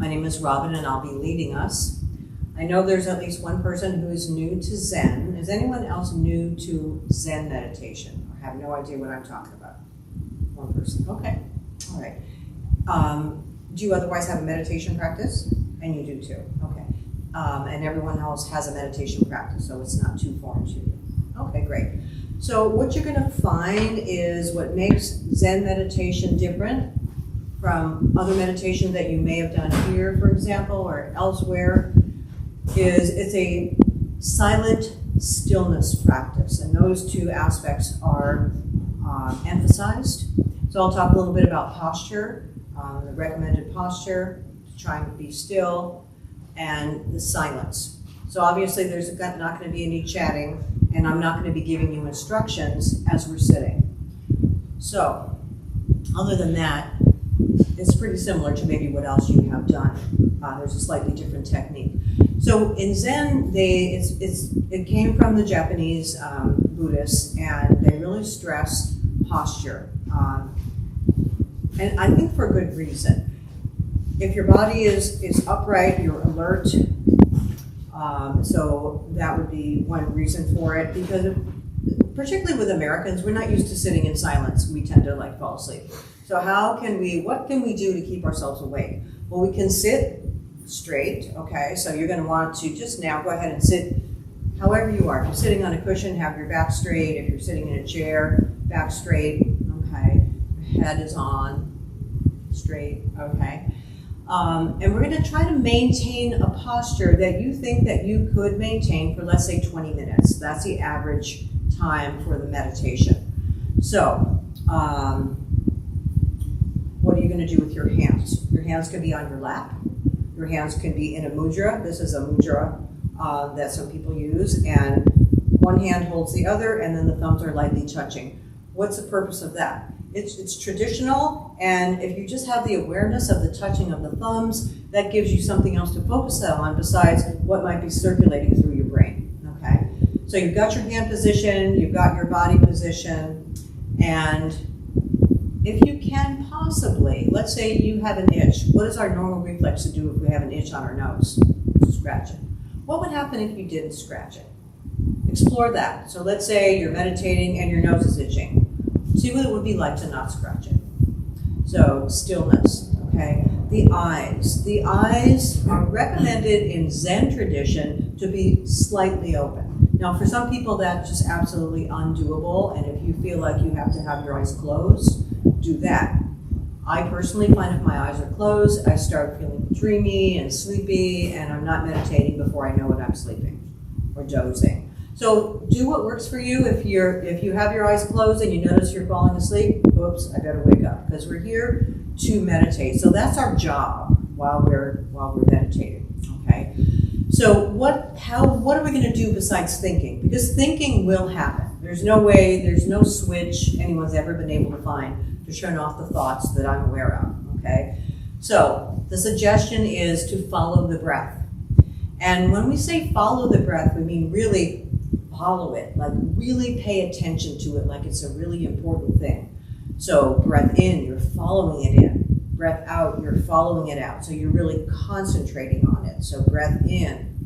My name is Robin, and I'll be leading us. I know there's at least one person who is new to Zen. Is anyone else new to Zen meditation or have no idea what I'm talking about? One person. Okay. All right. Do you otherwise have a meditation practice? And you do too. Okay. And everyone else has a meditation practice, so it's not too foreign to you. Okay, great. So what you're going to find is what makes Zen meditation different from other meditations that you may have done here, for example, or elsewhere, is it's a silent stillness practice, and those two aspects are emphasized. So I'll talk a little bit about posture, the recommended posture, trying to be still, and the silence. So obviously there's not going to be any chatting, and I'm not going to be giving you instructions as we're sitting. So other than that, it's pretty similar to maybe what else you have done. There's a slightly different technique. So in Zen, it came from the Japanese Buddhists, and they really stress posture. And I think for a good reason. If your body is upright, you're alert. So that would be one reason for it, because particularly with Americans, we're not used to sitting in silence. We tend to fall asleep. So what can we do to keep ourselves awake? Well, we can sit straight, okay? So you're going to want to just now go ahead and sit however you are. If you're sitting on a cushion, have your back straight. If you're sitting in a chair, back straight, okay? Your head is on, straight, okay? And we're going to try to maintain a posture that you think that you could maintain for, let's say, 20 minutes. That's the average time for the meditation. So, what are you going to do with your hands? Your hands could be on your lap. Your hands can be in a mudra. This is a mudra that some people use. And one hand holds the other, and then the thumbs are lightly touching. What's the purpose of that? It's traditional, and if you just have the awareness of the touching of the thumbs, that gives you something else to focus on besides what might be circulating through your brain, okay? So you've got your hand position, you've got your body position, and if you can possibly, let's say you have an itch. What is our normal reflex to do if we have an itch on our nose? Scratch it. What would happen if you didn't scratch it? Explore that. So let's say you're meditating and your nose is itching. See what it would be like to not scratch it. So stillness, okay? The eyes. The eyes are recommended in Zen tradition to be slightly open. Now for some people that's just absolutely undoable, and if you feel like you have to have your eyes closed, do that. I personally find if my eyes are closed, I start feeling dreamy and sleepy, and I'm not meditating before I know it, I'm sleeping or dozing. So do what works for you. If you have your eyes closed and you notice you're falling asleep, oops, I better wake up, because we're here to meditate. So that's our job while we're meditating. Okay. So what are we going to do besides thinking? Because thinking will happen. There's no switch anyone's ever been able to find to turn off the thoughts that I'm aware of. Okay. So the suggestion is to follow the breath. And when we say follow the breath, we mean really follow it, like really pay attention to it, like it's a really important thing. So breath in, you're following it in. Breath out, you're following it out. So you're really concentrating on it. So breath in,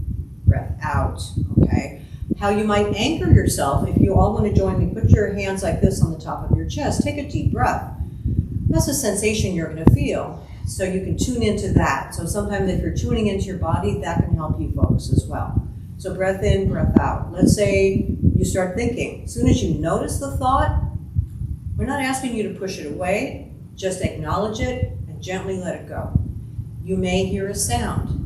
breath out, okay? How you might anchor yourself, if you all want to join me, put your hands like this on the top of your chest. Take a deep breath. That's a sensation you're going to feel. So you can tune into that. So sometimes if you're tuning into your body, that can help you focus as well. So breath in, breath out. Let's say you start thinking. As soon as you notice the thought, we're not asking you to push it away. Just acknowledge it and gently let it go. You may hear a sound.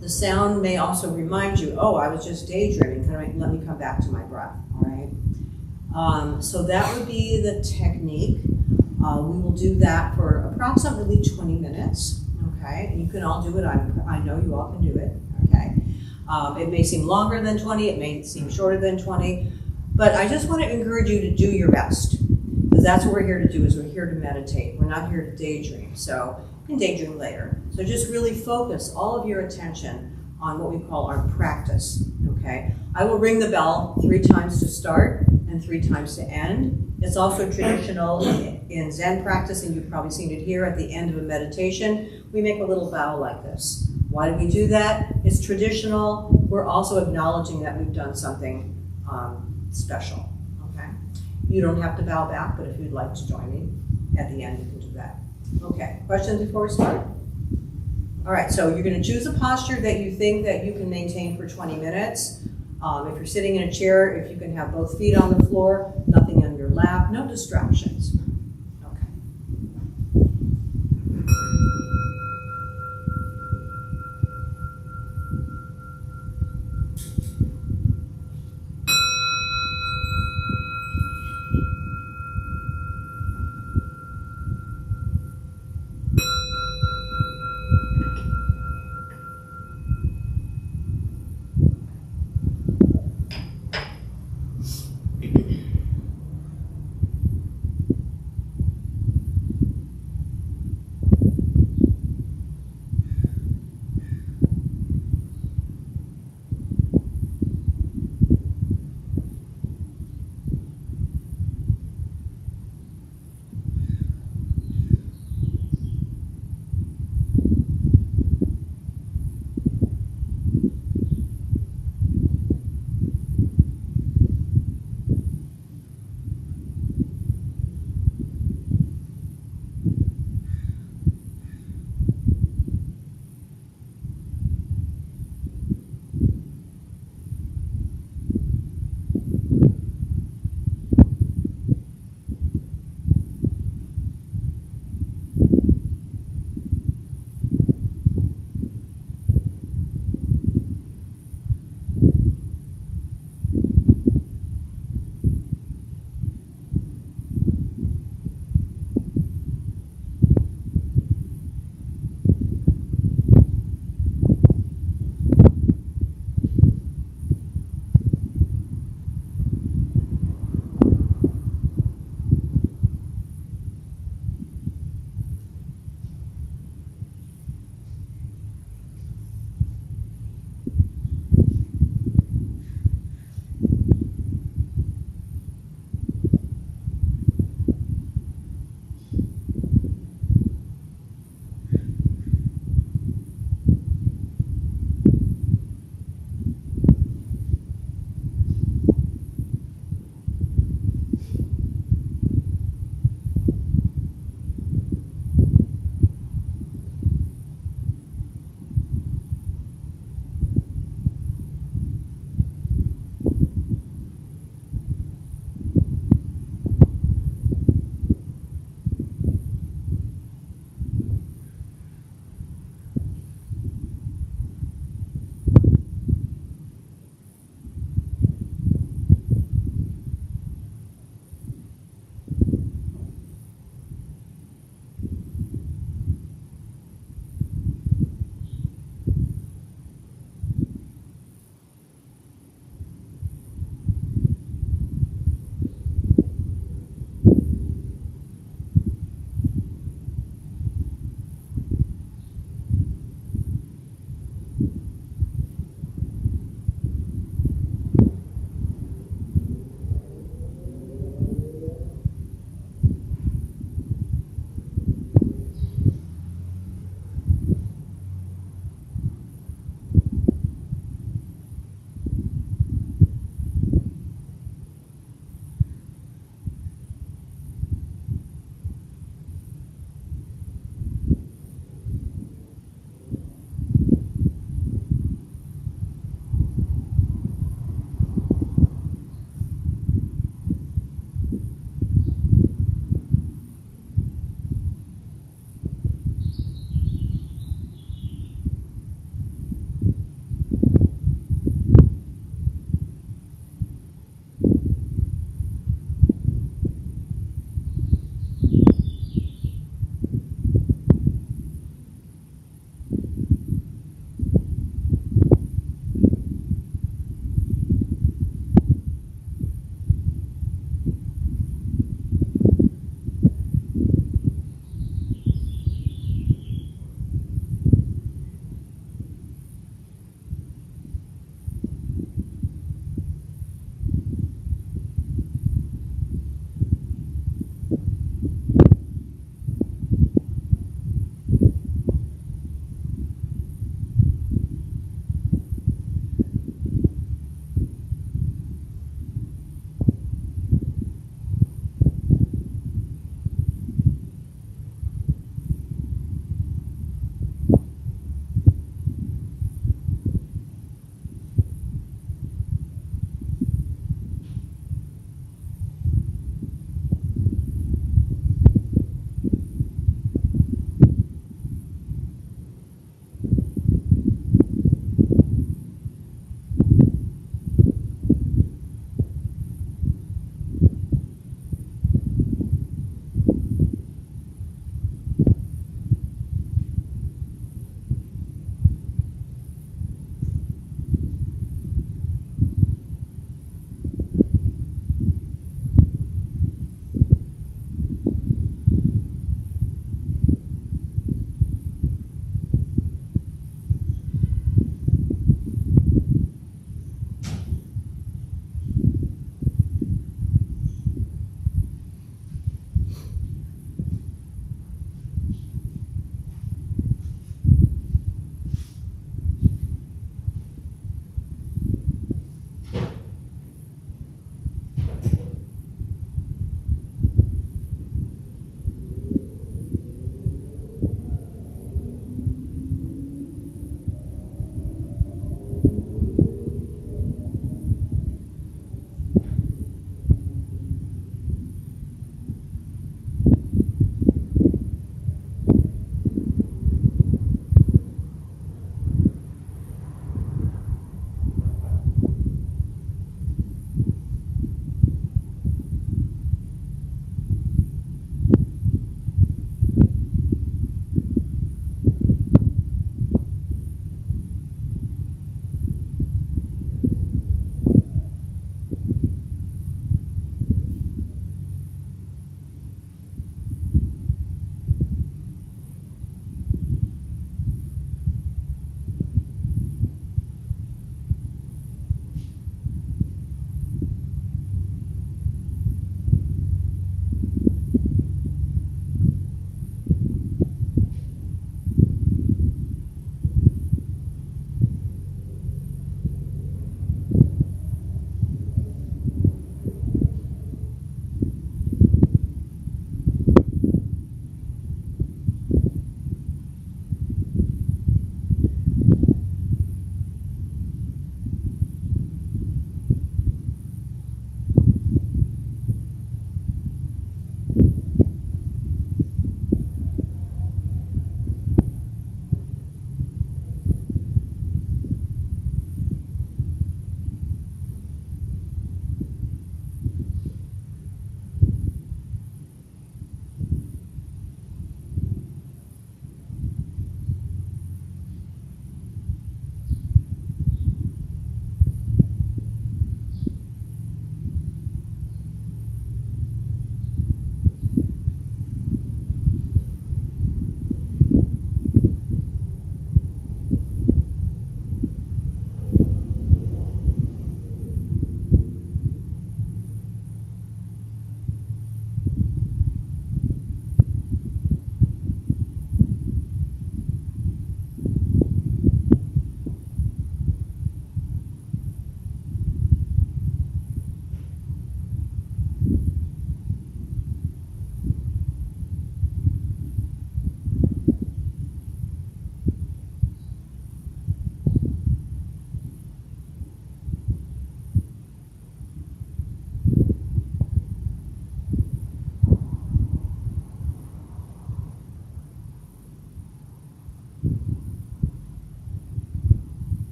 The sound may also remind you, oh, I was just daydreaming. Let me come back to my breath, all right? So that would be the technique. We will do that for approximately 20 minutes, okay? You can all do it. I know you all can do it, okay? It may seem longer than 20, it may seem shorter than 20, but I just want to encourage you to do your best, because that's what we're here to do, is we're here to meditate. We're not here to daydream, so you can daydream later. So just really focus all of your attention on what we call our practice, okay? I will ring the bell 3 times to start and 3 times to end. It's also traditional in Zen practice, and you've probably seen it here at the end of a meditation. we make a little bow like this. Why do we do that? It's traditional. We're also acknowledging that we've done something special, okay? You don't have to bow back, but if you'd like to join me at the end, you can do that. Okay, questions before we start? All right, so you're going to choose a posture that you think that you can maintain for 20 minutes. If you're sitting in a chair, if you can have both feet on the floor, nothing on your lap, no distractions. Okay.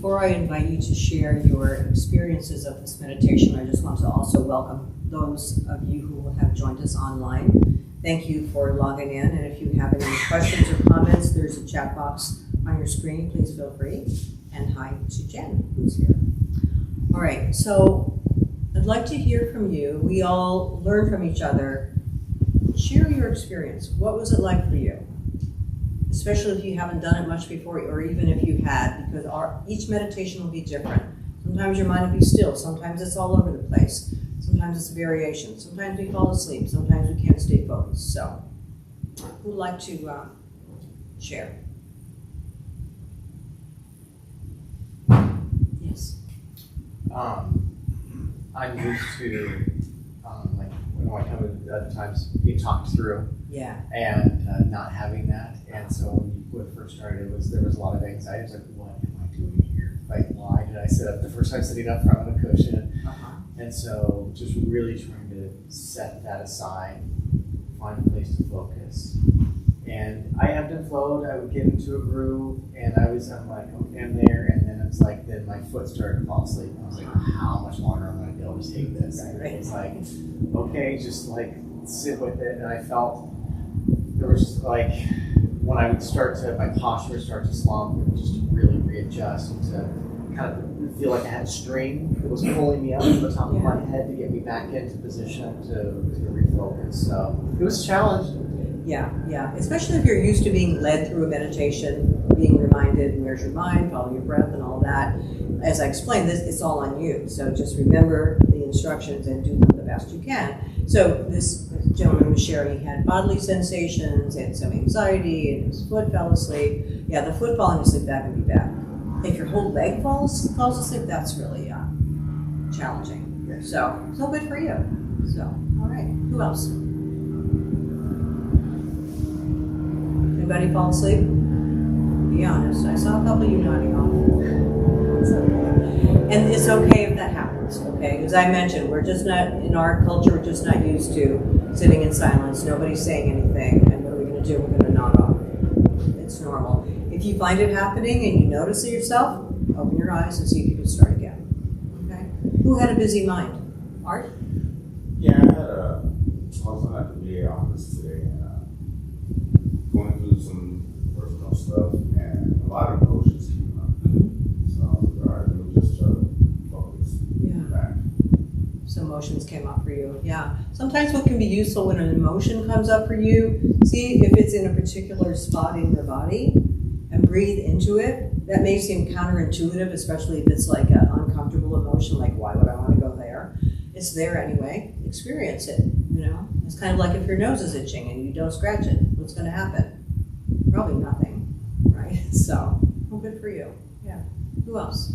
before I invite you to share your experiences of this meditation, I just want to also welcome those of you who have joined us online. Thank you for logging in, and if you have any questions or comments, there's a chat box on your screen. Please feel free. And hi to Jen, who's here. All right, so I'd like to hear from you. We all learn from each other. Share your experience. What was it like for you? Especially if you haven't done it much before, or even if you had, because each meditation will be different. Sometimes your mind will be still. Sometimes it's all over the place. Sometimes it's a variation. Sometimes we fall asleep. Sometimes we can't stay focused. So, who'd like to share? Yes. I'm used to, like, when I come in other times, being talked through. Yeah. And not having that. And so when it first started, there was a lot of anxiety. I was like, what am I doing here? Like, why did I sit up? The first time sitting up front on a cushion. And so just really trying to set that aside, find a place to focus. And I ebbed and flowed. I would get into a groove, and I'm like, okay, I'm there. And then it's like, then my foot started to fall asleep. I was like, how much longer am I going to be able to take this? And it's like, okay, just like sit with it. And I felt there was like, when I would my posture would start to slump, just to really readjust and to kind of feel like I had a string that was pulling me up to the top of my head to get me back into position to refocus. So it was a challenge. Yeah. Especially if you're used to being led through a meditation, being reminded, where's your mind, follow your breath and all that. As I explained, it's all on you. So just remember the instructions and do them the best you can. So this gentleman was sharing he had bodily sensations and some anxiety, and his foot fell asleep. Yeah, the foot falling asleep, that can be bad. If your whole leg falls asleep, that's really challenging. So good for you. So, all right. Who else? Anybody fall asleep? Be honest. I saw a couple of you nodding off. It's okay. And it's okay if that happens, okay? As I mentioned, we're just not, in our culture, we're just not used to sitting in silence. Nobody's saying anything. And what are we going to do? We're going to nod off. It's normal. If you find it happening and you notice it yourself, open your eyes and see if you can start again. Okay? Who had a busy mind? Art? Yeah, I was at the VA office today and going through some personal stuff, and a lot of emotions came up. So I was like, all right, let me just try to focus back. Some emotions came up for you. Yeah. Sometimes what can be useful when an emotion comes up for you, see if it's in a particular spot in your body and breathe into it. That may seem counterintuitive, especially if it's like an uncomfortable emotion, like why would I want to go there? It's there anyway. Experience it, It's kind of like if your nose is itching and you don't scratch it, what's going to happen? Probably nothing, right? So, well, good for you. Yeah. Who else?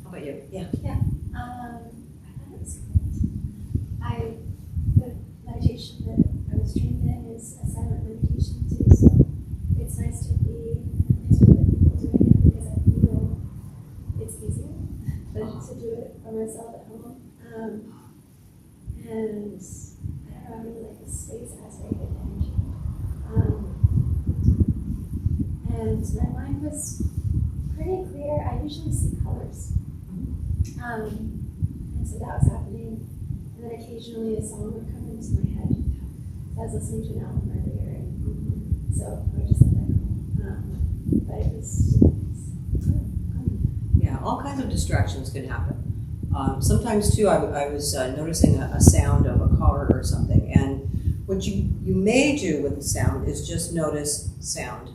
How about you? Yeah. Yeah. I thought it was great. The meditation that I was trained in is a silent meditation too, so it's nice to be with other people doing it because I feel it's easier than to do it by myself at home. And I don't know, I really like the space has very good energy. And my mind was pretty clear. I usually see colors. And so that was happening. And then occasionally a song would come into my head. So I was listening to an album earlier, and so I would just let that go. But it was Yeah, all kinds of distractions can happen. Sometimes too, I was noticing a sound of a car or something, and what you may do with the sound is just notice sound,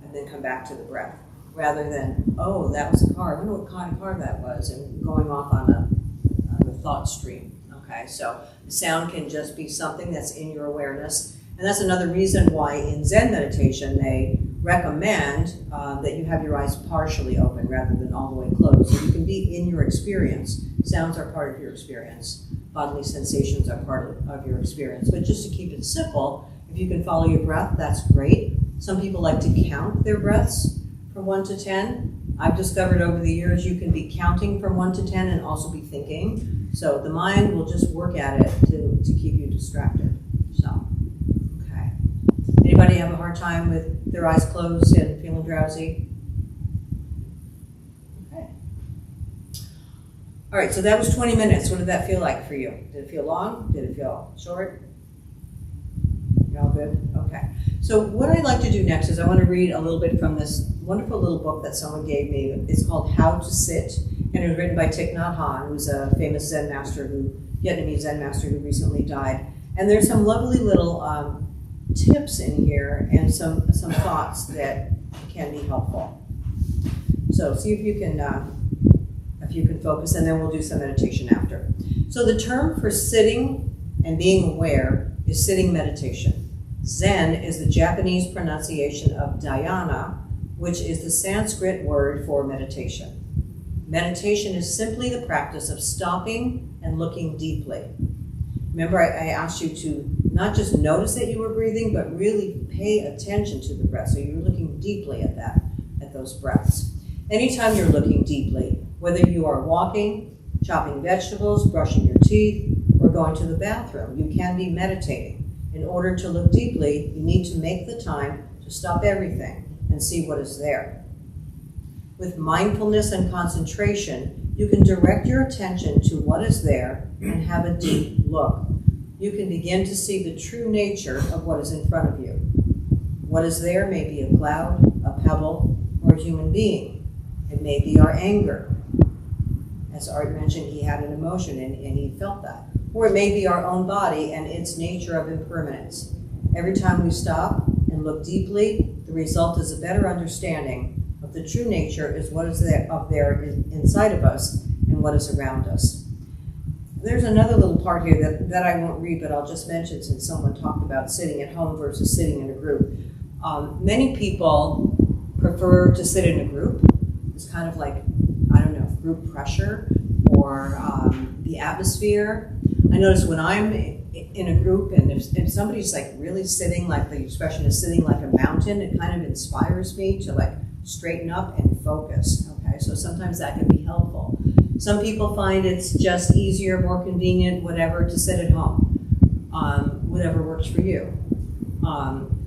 and then come back to the breath, rather than, oh, that was a car. I wonder what kind of car that was, and going off on the thought stream. Okay, so the sound can just be something that's in your awareness, and that's another reason why in Zen meditation they recommend that you have your eyes partially open rather than all the way closed, so you can be in your experience. Sounds are part of your experience. Bodily sensations are part of your experience. But just to keep it simple, if you can follow your breath, that's great. Some people like to count their breaths from 1 to 10. I've discovered over the years you can be counting from 1 to 10 and also be thinking. So the mind will just work at it to keep you distracted. So, okay. Anybody have a hard time with their eyes closed and feeling drowsy? Okay. All right, so that was 20 minutes. What did that feel like for you? Did it feel long? Did it feel short? You all good? Okay. So what I'd like to do next is I want to read a little bit from this wonderful little book that someone gave me. It's called How to Sit, and it was written by Thich Nhat Hanh, who's a famous Zen master, Vietnamese Zen master who recently died. And there's some lovely little tips in here and some thoughts that can be helpful. So see if you can focus, and then we'll do some meditation after. So the term for sitting and being aware is sitting meditation. Zen is the Japanese pronunciation of dhyana, which is the Sanskrit word for meditation. Meditation is simply the practice of stopping and looking deeply. Remember, I asked you to not just notice that you were breathing, but really pay attention to the breath. So you're looking deeply at those breaths. Anytime you're looking deeply, whether you are walking, chopping vegetables, brushing your teeth, or going to the bathroom, you can be meditating. In order to look deeply, you need to make the time to stop everything and see what is there. With mindfulness and concentration, you can direct your attention to what is there and have a deep look. You can begin to see the true nature of what is in front of you. What is there may be a cloud, a pebble, or a human being. It may be our anger. As Art mentioned, he had an emotion and he felt that. Or it may be our own body and its nature of impermanence. Every time we stop and look deeply, the result is a better understanding of the true nature is what is there inside of us and what is around us. There's another little part here that I won't read, but I'll just mention since someone talked about sitting at home versus sitting in a group. Many people prefer to sit in a group. It's kind of like, I don't know, group pressure or the atmosphere. I notice when I'm in a group and if somebody's like really sitting, like the expression is sitting like a mountain, it kind of inspires me to like straighten up and focus, okay? So sometimes that can be helpful. Some people find it's just easier, more convenient, whatever, to sit at home, whatever works for you.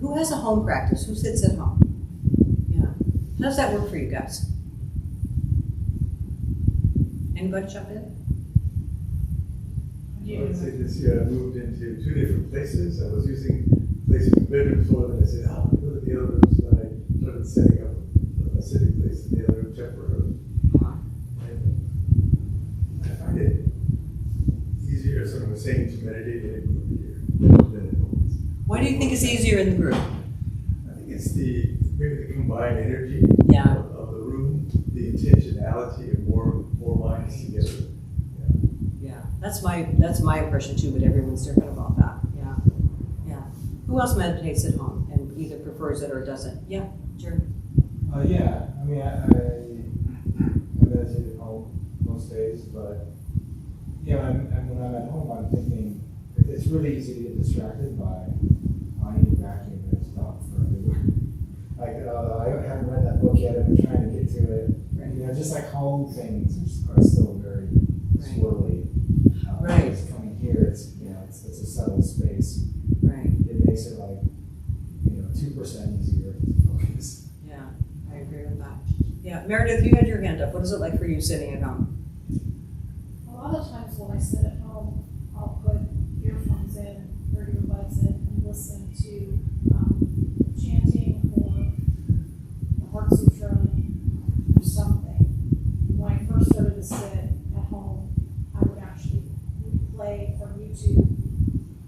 Who has a home practice? Who sits at home? Yeah. How does that work for you guys? Anybody jump in? I would say this year I moved into 2 different places. I was using places in the bedroom floor, then I said, oh, I'll go to the other rooms. Then I started setting up a sitting place in the other room temporarily. And I find it easier, as someone was saying, to meditate in a group here than at home. Why do you think it's easier in the group? I think it's maybe the combined energy of the room, the intentionality of more minds together. Yeah, that's my impression too, but everyone's different about that. Yeah. Who else meditates at home and either prefers it or doesn't? Yeah, Jerry. Yeah, I mean, I meditate at home most days, but when I'm at home, I'm thinking it's really easy to get distracted by I need a vacuum and stop for everywhere. Like, I haven't read that book yet. I've been trying to get to it. Right. You know, just like home things are still very swirly. Right. Just coming here, it's a subtle space. Right. It makes it like 2% easier to focus. Yeah, I agree with that. Yeah, Meredith, you had your hand up. What is it like for you sitting at home? A lot of times when I sit at home, I'll put earphones in or earbuds in and listen to chanting or the Heart Sutra or something. When I first started to sit at home, I would actually play from YouTube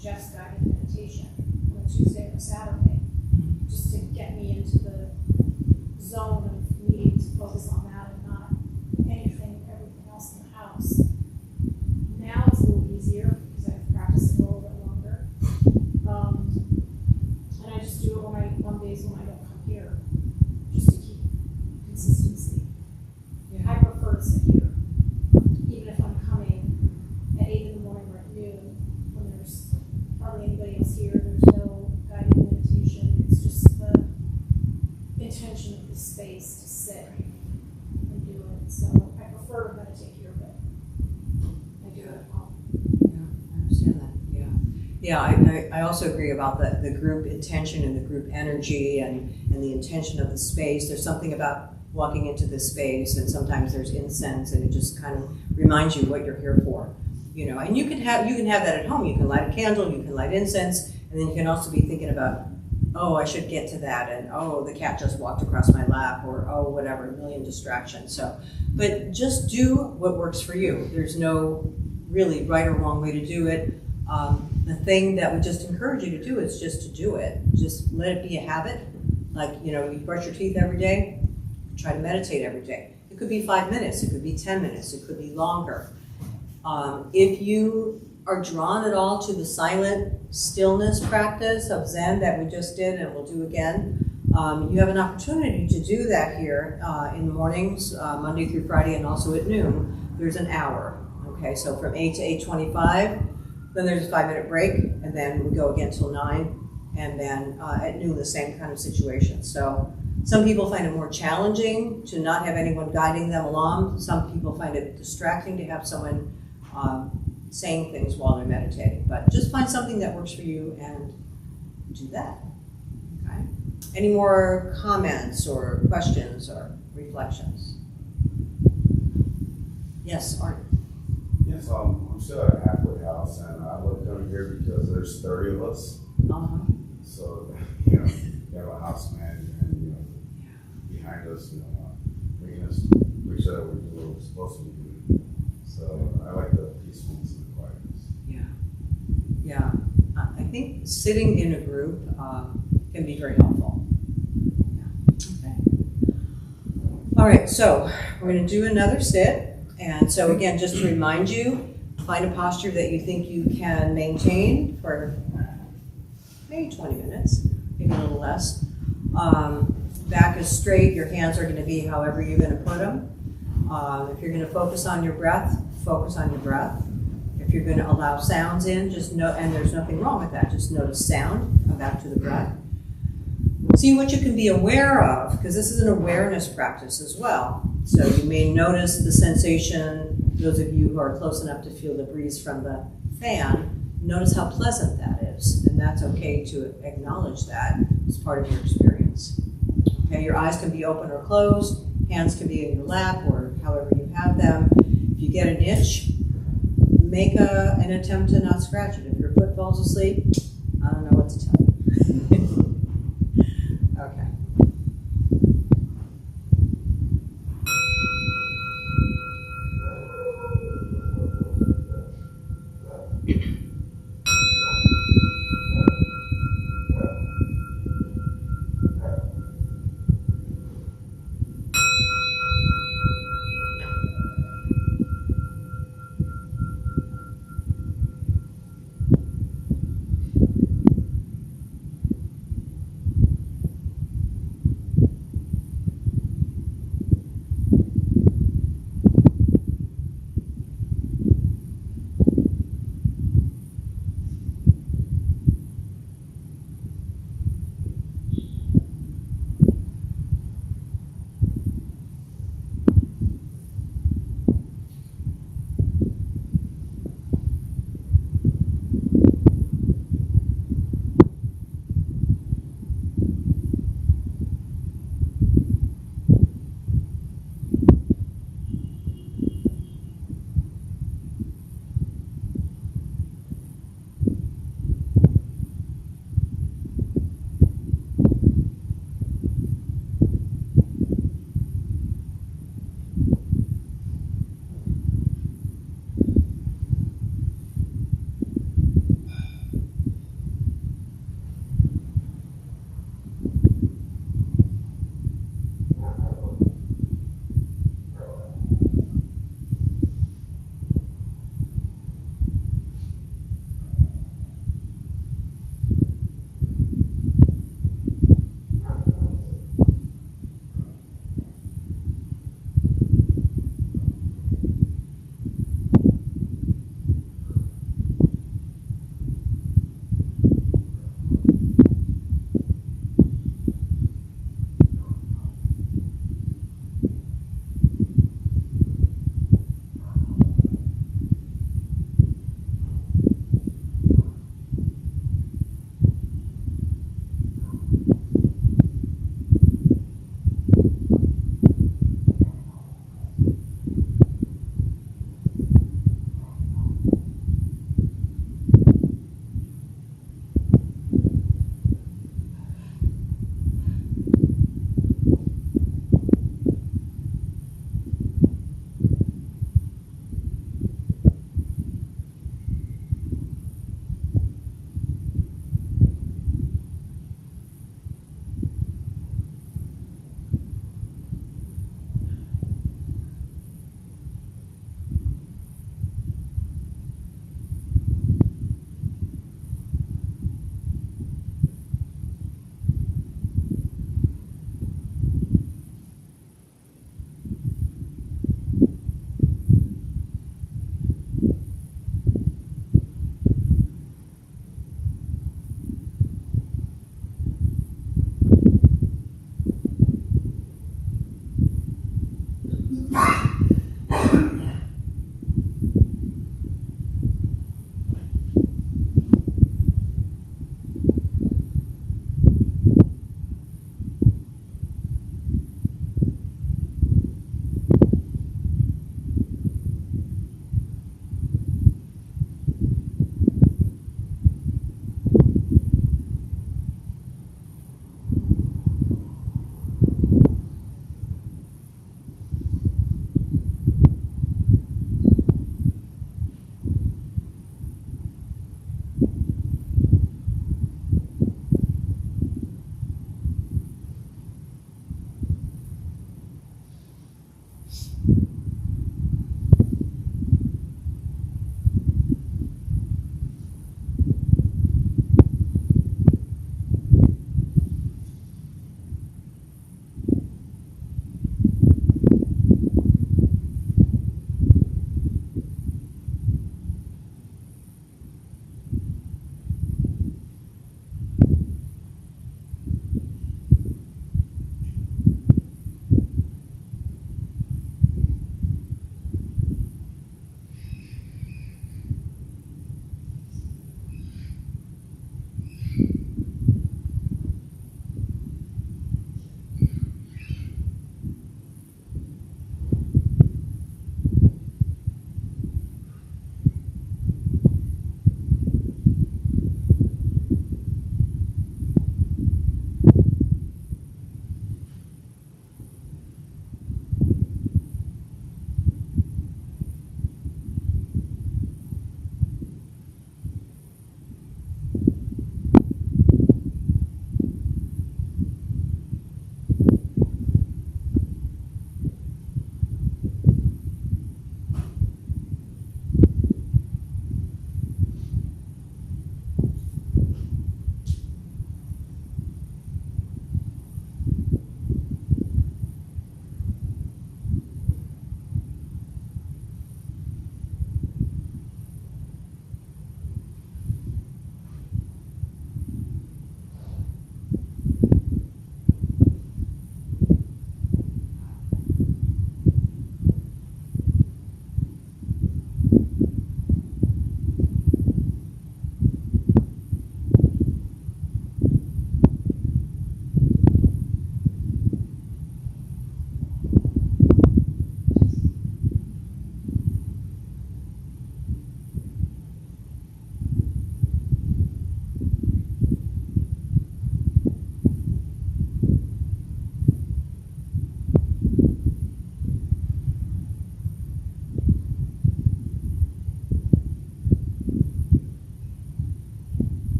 Jeff's guided meditation on a Tuesday or Saturday, just to get me into the zone of needing to focus on that and not everything else in the house. Now it's a little easier because I've practiced it a little bit longer. And I just do it on days when I don't come here, just to keep consistency. I prefer to sit here, even if I'm coming at 8 in the morning or at noon, when there's hardly anybody else here, there's no guided meditation, it's just the intention of the space to sit and do it. So I prefer to meditate here, but I do it at home. Yeah, I understand that. Yeah, I also agree about the group intention and the group energy and the intention of the space. There's something about walking into this space, and sometimes there's incense, and it just kind of reminds you what you're here for. You know, and you can have that at home. You can light a candle, you can light incense, and then you can also be thinking about, oh, I should get to that, and oh, the cat just walked across my lap, or oh, whatever, a million distractions. So, but just do what works for you. There's no really right or wrong way to do it. The thing that we just encourage you to do is just to do it. Just let it be a habit. Like, you know, you brush your teeth every day, try to meditate every day. It could be 5 minutes, it could be 10 minutes, it could be longer. If you are drawn at all to the silent stillness practice of Zen that we just did and we'll do again, you have an opportunity to do that here in the mornings, Monday through Friday, and also at noon. There's an hour. Okay, so from 8 to 8:25, then there's a 5-minute break, and then we go again till 9, and then at noon the same kind of situation. So some people find it more challenging to not have anyone guiding them along. Some people find it distracting to have someone saying things while they're meditating. But just find something that works for you and do that. Okay? Any more comments or questions or reflections? Yes, Art. Yes, I'm still at a halfway house, and I looked down here because there's 30 of us. Uh-huh. So, you know, we have a house manager, and, you know, behind us, you know, making us make sure that we're doing what we're supposed to be doing. So I like the peacefulness and the quietness. Yeah. I think sitting in a group can be very helpful. Yeah. Okay. All right, so we're going to do another sit. And so again, just to remind you, find a posture that you think you can maintain for maybe 20 minutes, maybe a little less. Back is straight, your hands are going to be however you're going to put them. If you're going to focus on your breath, focus on your breath. If you're going to allow sounds in, just know, and there's nothing wrong with that, just notice sound, come back to the breath. See what you can be aware of, because this is an awareness practice as well. So you may notice the sensation, those of you who are close enough to feel the breeze from the fan, notice how pleasant that is. And that's okay to acknowledge that as part of your experience. Okay, your eyes can be open or closed, hands can be in your lap or however you have them. If you get an itch, make an attempt to not scratch it. If your foot falls asleep, I don't know what to tell you. Okay.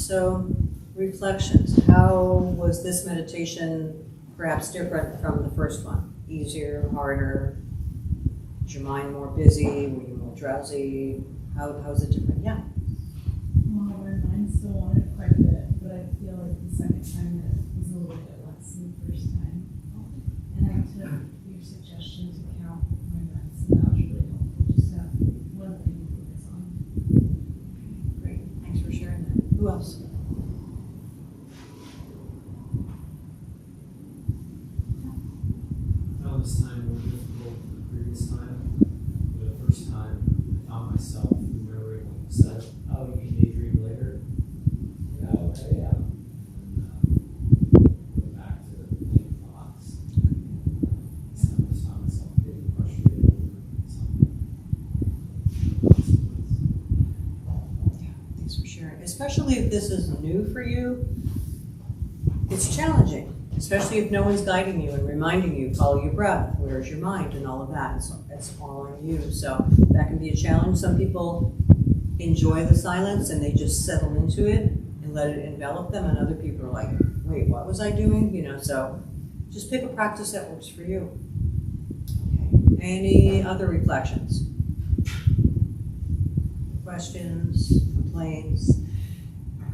So, reflections. How was this meditation perhaps different from the first one? Easier, harder? Was your mind more busy? Were you more drowsy? How is it different? Yeah. Well, my mind still wanted quite a bit, but I feel like the second time it was a little bit less than the first time. And I took your suggestion to count my breaths, and that was really helpful. Just have one thing to focus on. Great. Thanks for sharing that. Who else? I found this time more difficult than the previous time. The first time, I found myself remembering when you said, "Oh, you can daydream later." Yeah, okay, yeah. And going back to thinking thoughts. So I just found myself getting frustrated over something. Yeah, thanks for sharing. Especially if this is new for you, it's challenging. Especially if no one's guiding you and reminding you, follow your breath, where's your mind, and all of that. It's all on you. So that can be a challenge. Some people enjoy the silence and they just settle into it and let it envelop them, and other people are like, wait, what was I doing? So just pick a practice that works for you. Okay. Any other reflections? Questions? Complaints?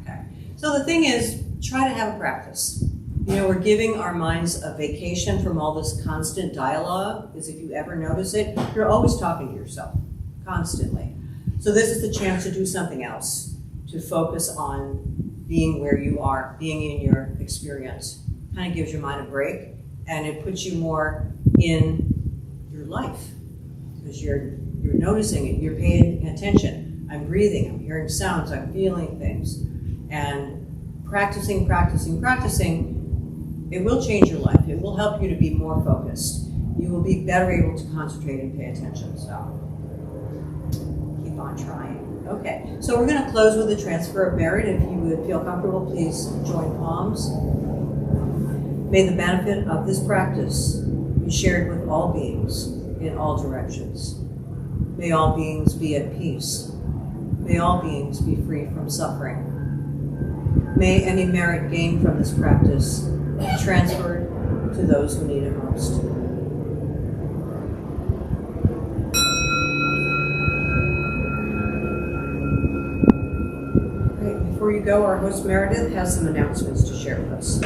Okay. So the thing is, try to have a practice. We're giving our minds a vacation from all this constant dialogue, because if you ever notice it, you're always talking to yourself, constantly. So this is the chance to do something else, to focus on being where you are, being in your experience. Kind of gives your mind a break, and it puts you more in your life, because you're noticing it, you're paying attention. I'm breathing, I'm hearing sounds, I'm feeling things. And practicing, it will change your life. It will help you to be more focused. You will be better able to concentrate and pay attention. So keep on trying. Okay, so we're going to close with a transfer of merit. If you would feel comfortable, please join palms. May the benefit of this practice be shared with all beings in all directions. May all beings be at peace. May all beings be free from suffering. May any merit gained from this practice be transferred to those who need it most. Great. Before you go, our host Meredith has some announcements to share with us.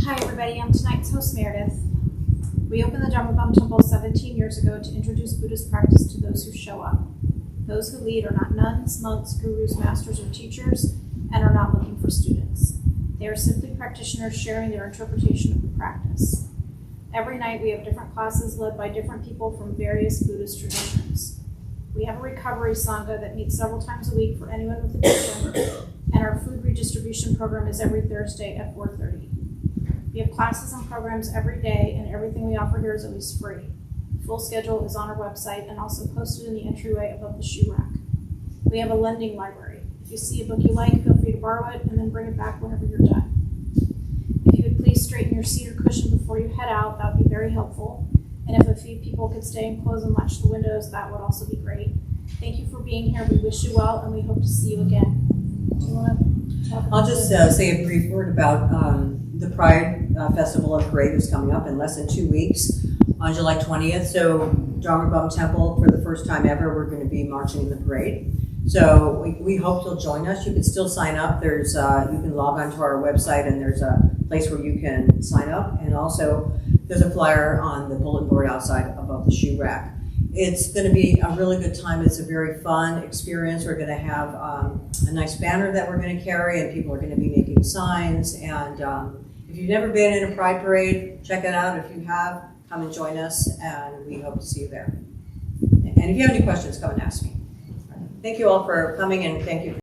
Hi everybody, I'm tonight's host Meredith. We opened the Dharma Temple 17 years ago to introduce Buddhist practice to those who show up. Those who lead are not nuns, monks, gurus, masters, or teachers, and are not looking for students. They are simply practitioners sharing their interpretation of the practice. Every night we have different classes led by different people from various Buddhist traditions. We have a recovery sangha that meets several times a week for anyone with addiction, and our food redistribution program is every Thursday at 4:30. We have classes and programs every day, and everything we offer here is at least free. The full schedule is on our website and also posted in the entryway above the shoe rack. We have a lending library. If you see a book you like, feel free to borrow it and then bring it back whenever you're done. If you would please straighten your seat or cushion before you head out, that would be very helpful. And if a few people could stay and close and latch the windows, that would also be great. Thank you for being here. We wish you well, and we hope to see you again. Do you want to talk about I'll just say a brief word about the Pride Festival and Parade is coming up in less than 2 weeks on July 20th. So Dharma Temple, for the first time ever, we're going to be marching in the parade. So we hope you'll join us. You can still sign up. There's you can log on to our website, and there's a place where you can sign up. And also there's a flyer on the bulletin board outside above the shoe rack. It's going to be a really good time. It's a very fun experience. We're going to have a nice banner that we're going to carry, and people are going to be making signs. And if you've never been in a Pride Parade, check it out. If you have, come and join us, and we hope to see you there. And if you have any questions, come and ask me. Thank you all for coming, and thank you.